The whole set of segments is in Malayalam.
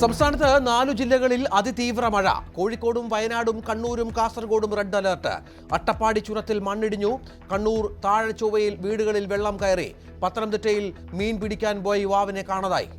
സംസ്ഥാനത്ത് 4 ജില്ലകളിൽ അതിതീവ്ര മഴ. കോഴിക്കോടും വയനാടും കണ്ണൂരും കാസർഗോഡും റെഡ് അലർട്ട്. അട്ടപ്പാടി ചുരത്തിൽ മണ്ണിടിഞ്ഞു. കണ്ണൂർ താഴെച്ചൊവ്വയിൽ വീടുകളിൽ വെള്ളം കയറി. പത്തനംതിട്ടയിൽ മീൻ പിടിക്കാൻ പോയ യുവാവിനെ കാണാതായി.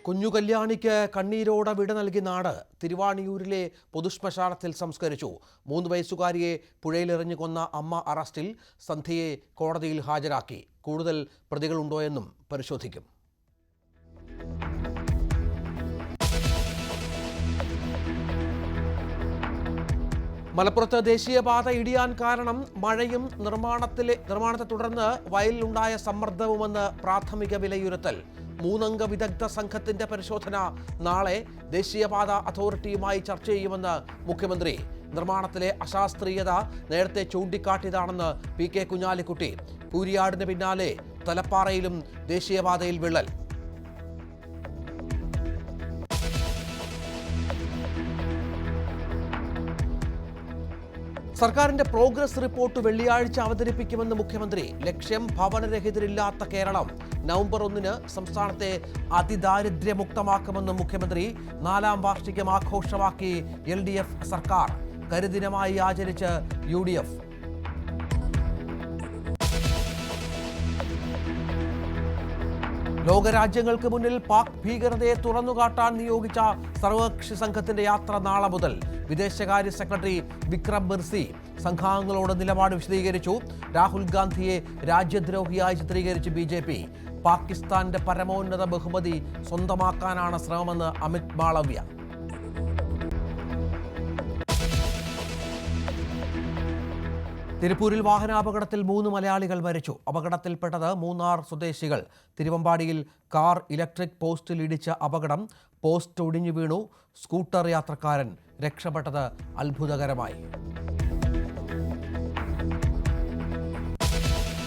കുഞ്ഞു കല്യാണിക്ക് കണ്ണീരോടെ വിട നൽകി നാട്. തിരുവാണിയൂരിലെ പൊതുശ്മശാനത്തിൽ സംസ്കരിച്ചു. 3 വയസ്സുകാരിയെ പുഴയിലെറിഞ്ഞു കൊന്ന അമ്മ അറസ്റ്റിൽ. സന്ധ്യയെ കോടതിയിൽ ഹാജരാക്കി. കൂടുതൽ പ്രതികളുണ്ടോയെന്നും പരിശോധിക്കും. മലപ്പുറത്ത് ദേശീയപാത ഇടിയാൻ കാരണം മഴയും നിർമ്മാണത്തെ തുടർന്ന് വയലിലുണ്ടായ സമ്മർദ്ദവുമെന്ന് പ്രാഥമിക വിലയിരുത്തൽ. 3 അംഗ വിദഗ്ധ സംഘത്തിന്റെ പരിശോധന നാളെ. ദേശീയപാത അതോറിറ്റിയുമായി ചർച്ച ചെയ്യുമെന്ന് മുഖ്യമന്ത്രി. നിർമ്മാണത്തിലെ അശാസ്ത്രീയത നേരത്തെ ചൂണ്ടിക്കാട്ടിയതാണെന്ന് PK കുഞ്ഞാലിക്കുട്ടി. കൂരിയാടിന് പിന്നാലെ തലപ്പാറയിലും ദേശീയപാതയിൽ വിള്ളൽ. സർക്കാരിന്റെ പ്രോഗ്രസ് റിപ്പോർട്ട് വെള്ളിയാഴ്ച അവതരിപ്പിക്കുമെന്ന് മുഖ്യമന്ത്രി. ലക്ഷ്യം ഭവനരഹിതരില്ലാത്ത കേരളം. നവംബർ 1 സംസ്ഥാനത്തെ അതിദാരിദ്ര്യമുക്തമാക്കുമെന്ന് മുഖ്യമന്ത്രി. 4ാം വാർഷികം ആഘോഷമാക്കി LDF സർക്കാർ. കരിദിനമായി ആചരിച്ച് UDF. ലോകരാജ്യങ്ങൾക്ക് മുന്നിൽ പാക് ഭീകരതയെ തുറന്നുകാട്ടാൻ നിയോഗിച്ച സർവകക്ഷി സംഘത്തിന്റെ യാത്ര നാളെ മുതൽ. വിദേശകാര്യ സെക്രട്ടറി വിക്രം മിർസി സംഘാംഗങ്ങളോട് നിലപാട് വിശദീകരിച്ചു. രാഹുൽ ഗാന്ധിയെ രാജ്യദ്രോഹിയായി ചിത്രീകരിച്ച് BJP. പാകിസ്ഥാന്റെ പരമോന്നത ബഹുമതി സ്വന്തമാക്കാനാണ് ശ്രമമെന്ന് അമിത് മാളവ്യ. തിരുപ്പൂരിൽ വാഹനാപകടത്തിൽ 3 മലയാളികൾ മരിച്ചു. അപകടത്തിൽപ്പെട്ടത് മൂന്നാർ സ്വദേശികൾ. തിരുവമ്പാടിയിൽ കാർ ഇലക്ട്രിക് പോസ്റ്റിൽ ഇടിച്ച അപകടം. പോസ്റ്റ് ഒടിഞ്ഞു വീണു. സ്കൂട്ടർ യാത്രക്കാരൻ രക്ഷപ്പെട്ടത് അത്ഭുതകരമായി.